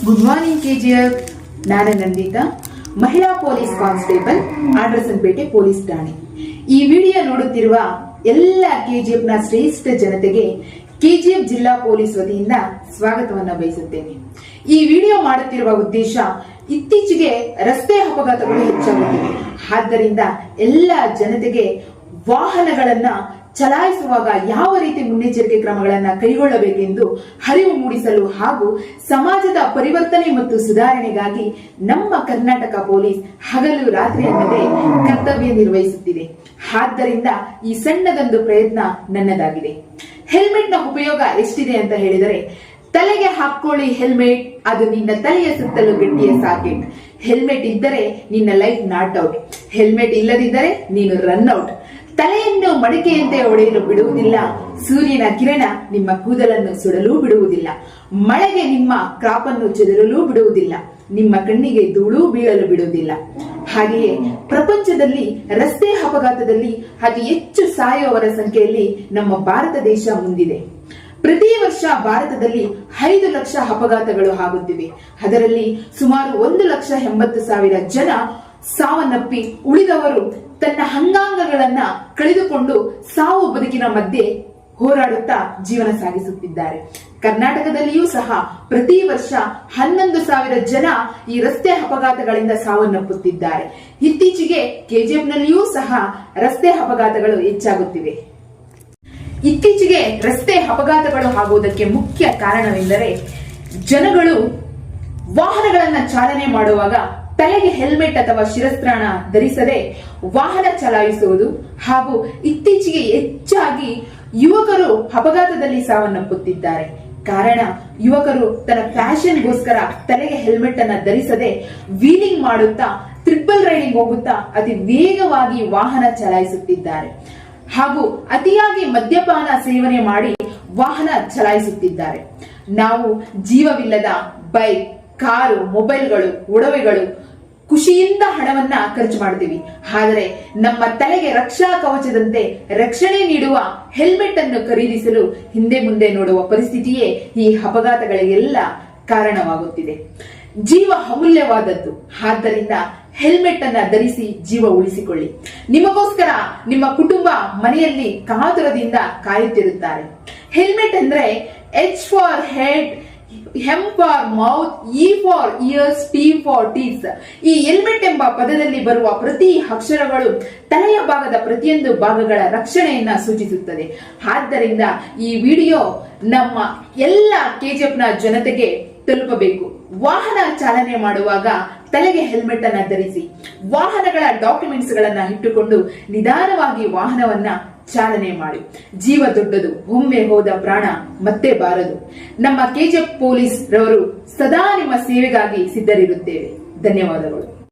Good morning KGF. ನಾನು ನಂದಿತಾ, ಮಹಿಳಾ police constable, ಆಡ್ರಸನ್ಪೇಟೆ police ಠಾಣೆ. ಈ ವಿಡಿಯೋ ನೋಡುತ್ತಿರುವ ಎಲ್ಲ ಕೆಜಿಎಫ್ ನ ಶ್ರೇಷ್ಠ ಜನತೆಗೆ ಕೆಜಿಎಫ್ ಜಿಲ್ಲಾ ಪೊಲೀಸ್ ವತಿಯಿಂದ ಸ್ವಾಗತವನ್ನು ಬಯಸುತ್ತೇನೆ. ಈ ವಿಡಿಯೋ ಮಾಡುತ್ತಿರುವ ಉದ್ದೇಶ, ಇತ್ತೀಚೆಗೆ ರಸ್ತೆ ಅಪಘಾತಗಳು ಹೆಚ್ಚಾಗುತ್ತಿವೆ. ಆದ್ದರಿಂದ ಎಲ್ಲ ಜನತೆಗೆ ವಾಹನಗಳನ್ನ ಚಲಾಯಿಸುವಾಗ ಯಾವ ರೀತಿ ಮುನ್ನೆಚ್ಚರಿಕೆ ಕ್ರಮಗಳನ್ನು ಕೈಗೊಳ್ಳಬೇಕೆಂದು ಅರಿವು ಮೂಡಿಸಲು ಹಾಗೂ ಸಮಾಜದ ಪರಿವರ್ತನೆ ಮತ್ತು ಸುಧಾರಣೆಗಾಗಿ ನಮ್ಮ ಕರ್ನಾಟಕ ಪೊಲೀಸ್ ಹಗಲು ರಾತ್ರಿ ಎನ್ನದೇ ಕರ್ತವ್ಯ ನಿರ್ವಹಿಸುತ್ತಿದೆ. ಆದ್ದರಿಂದ ಈ ಸಣ್ಣದೊಂದು ಪ್ರಯತ್ನ ನನ್ನದಾಗಿದೆ. ಹೆಲ್ಮೆಟ್ ನ ಉಪಯೋಗ ಎಷ್ಟಿದೆ ಅಂತ ಹೇಳಿದರೆ, ತಲೆಗೆ ಹಾಕೊಳ್ಳಿ ಹೆಲ್ಮೆಟ್, ಅದು ನಿನ್ನ ತಲೆಯ ಸುತ್ತಲೂ ಗಟ್ಟಿಯ ಸಾಕೆಟ್. ಹೆಲ್ಮೆಟ್ ಇದ್ದರೆ ನಿನ್ನ ಲೈಫ್ ನಾಟ್ ಔಟ್, ಹೆಲ್ಮೆಟ್ ಇಲ್ಲದಿದ್ದರೆ ನೀನು ರನ್ ಔಟ್. ತಲೆಯನ್ನು ಮಡಿಕೆಯಂತೆ ಹೊಡೆಯಲು ಬಿಡುವುದಿಲ್ಲ, ಸೂರ್ಯನ ಕಿರಣ ನಿಮ್ಮ ಕೂದಲನ್ನು ಸುಡಲು ಬಿಡುವುದಿಲ್ಲ, ಮಳೆಗೆ ನಿಮ್ಮ ಕ್ರಾಪ್ ಅನ್ನು ಚೆದರಲು ಬಿಡುವುದಿಲ್ಲ, ನಿಮ್ಮ ಕಣ್ಣಿಗೆ ಧೂಳು ಬೀಳಲು ಬಿಡುವುದಿಲ್ಲ. ಹಾಗೆಯೇ ಪ್ರಪಂಚದಲ್ಲಿ ರಸ್ತೆ ಅಪಘಾತದಲ್ಲಿ ಅತಿ ಹೆಚ್ಚು ಸಾಯುವವರ ಸಂಖ್ಯೆಯಲ್ಲಿ ನಮ್ಮ ಭಾರತ ದೇಶ ಮುಂದಿದೆ. ಪ್ರತಿ ವರ್ಷ ಭಾರತದಲ್ಲಿ 5 ಲಕ್ಷ ಅಪಘಾತಗಳು ಆಗುತ್ತಿವೆ. ಅದರಲ್ಲಿ ಸುಮಾರು 1,80,000 ಜನ ಸಾವನ್ನಪ್ಪಿ, ಉಳಿದವರು ತನ್ನ ಅಂಗಾಂಗಗಳನ್ನ ಕಳೆದುಕೊಂಡು ಸಾವು ಬದುಕಿನ ಮಧ್ಯೆ ಹೋರಾಡುತ್ತಾ ಜೀವನ ಸಾಗಿಸುತ್ತಿದ್ದಾರೆ. ಕರ್ನಾಟಕದಲ್ಲಿಯೂ ಸಹ ಪ್ರತಿ ವರ್ಷ 11,000 ಜನ ಈ ರಸ್ತೆ ಅಪಘಾತಗಳಿಂದ ಸಾವನ್ನಪ್ಪುತ್ತಿದ್ದಾರೆ. ಇತ್ತೀಚೆಗೆ ಕೆಜಿಎಫ್ ನಲ್ಲಿಯೂ ಸಹ ರಸ್ತೆ ಅಪಘಾತಗಳು ಹೆಚ್ಚಾಗುತ್ತಿವೆ. ಇತ್ತೀಚೆಗೆ ರಸ್ತೆ ಅಪಘಾತಗಳು ಆಗುವುದಕ್ಕೆ ಮುಖ್ಯ ಕಾರಣವೆಂದರೆ, ಜನಗಳು ವಾಹನಗಳನ್ನ ಚಾಲನೆ ಮಾಡುವಾಗ ತಲೆಗೆ ಹೆಲ್ಮೆಟ್ ಅಥವಾ ಶಿರಸ್ತ್ರಾಣ ಧರಿಸದೆ ವಾಹನ ಚಲಾಯಿಸುವುದು ಹಾಗೂ ಇತ್ತೀಚೆಗೆ ಹೆಚ್ಚಾಗಿ ಯುವಕರು ಅಪಘಾತದಲ್ಲಿ ಸಾವನ್ನಪ್ಪುತ್ತಿದ್ದಾರೆ. ಕಾರಣ, ಯುವಕರು ತನ್ನ ಫ್ಯಾಷನ್ಗೋಸ್ಕರ ತಲೆಗೆ ಹೆಲ್ಮೆಟ್ ಅನ್ನ ಧರಿಸದೆ ವೀಲಿಂಗ್ ಮಾಡುತ್ತಾ, ಟ್ರಿಪಲ್ ರೈಡಿಂಗ್ ಹೋಗುತ್ತಾ ಅತಿ ವೇಗವಾಗಿ ವಾಹನ ಚಲಾಯಿಸುತ್ತಿದ್ದಾರೆ ಹಾಗೂ ಅತಿಯಾಗಿ ಮದ್ಯಪಾನ ಸೇವನೆ ಮಾಡಿ ವಾಹನ ಚಲಾಯಿಸುತ್ತಿದ್ದಾರೆ. ನಾವು ಜೀವವಿಲ್ಲದ ಬೈಕ್, ಕಾರು, ಮೊಬೈಲ್ಗಳು, ಒಡವೆಗಳು, ಖುಷಿಯಿಂದ ಹಣವನ್ನ ಖರ್ಚು ಮಾಡ್ತೀವಿ. ಆದರೆ ನಮ್ಮ ತಲೆಗೆ ರಕ್ಷಾ ಕವಚದಂತೆ ರಕ್ಷಣೆ ನೀಡುವ ಹೆಲ್ಮೆಟ್ ಅನ್ನು ಖರೀದಿಸಲು ಹಿಂದೆ ಮುಂದೆ ನೋಡುವ ಪರಿಸ್ಥಿತಿಯೇ ಈ ಅಪಘಾತಗಳಿಗೆಲ್ಲ ಕಾರಣವಾಗುತ್ತಿದೆ. ಜೀವ ಅಮೂಲ್ಯವಾದದ್ದು. ಆದ್ದರಿಂದ ಹೆಲ್ಮೆಟ್ ಅನ್ನ ಧರಿಸಿ ಜೀವ ಉಳಿಸಿಕೊಳ್ಳಿ. ನಿಮಗೋಸ್ಕರ ನಿಮ್ಮ ಕುಟುಂಬ ಮನೆಯಲ್ಲಿ ಕಾತುರದಿಂದ ಕಾಯುತ್ತಿರುತ್ತಾರೆ. ಹೆಲ್ಮೆಟ್ ಅಂದ್ರೆ H for head, M for mouth, E for years, T for teeth. ಈ ಹೆಲ್ಮೆಟ್ ಎಂಬ ಪದದಲ್ಲಿ ಬರುವ ಪ್ರತಿ ಅಕ್ಷರಗಳು ತಲೆಯ ಭಾಗದ ಪ್ರತಿಯೊಂದು ಭಾಗಗಳ ರಕ್ಷಣೆಯನ್ನ ಸೂಚಿಸುತ್ತದೆ. ಆದ್ದರಿಂದ ಈ ವಿಡಿಯೋ ನಮ್ಮ ಎಲ್ಲ ಕೆಜಿಎಫ್ ನ ಜನತೆಗೆ ತಲುಪಬೇಕು. ವಾಹನ ಚಾಲನೆ ಮಾಡುವಾಗ ತಲೆಗೆ ಹೆಲ್ಮೆಟ್ ಅನ್ನ ಧರಿಸಿ, ವಾಹನಗಳ ಡಾಕ್ಯುಮೆಂಟ್ಸ್ ಗಳನ್ನ ಇಟ್ಟುಕೊಂಡು ನಿಧಾನವಾಗಿ ವಾಹನವನ್ನ ಚಾಲನೆ ಮಾಡಿ. ಜೀವ ದೊಡ್ಡದು, ಒಮ್ಮೆ ಹೋದ ಪ್ರಾಣ ಮತ್ತೆ ಬಾರದು. ನಮ್ಮ ಕೆಜಿಎಫ್ ಪೊಲೀಸ್ ರವರು ಸದಾ ನಿಮ್ಮ ಸೇವೆಗಾಗಿ ಸಿದ್ಧರಿರುತ್ತೇವೆ. ಧನ್ಯವಾದಗಳು.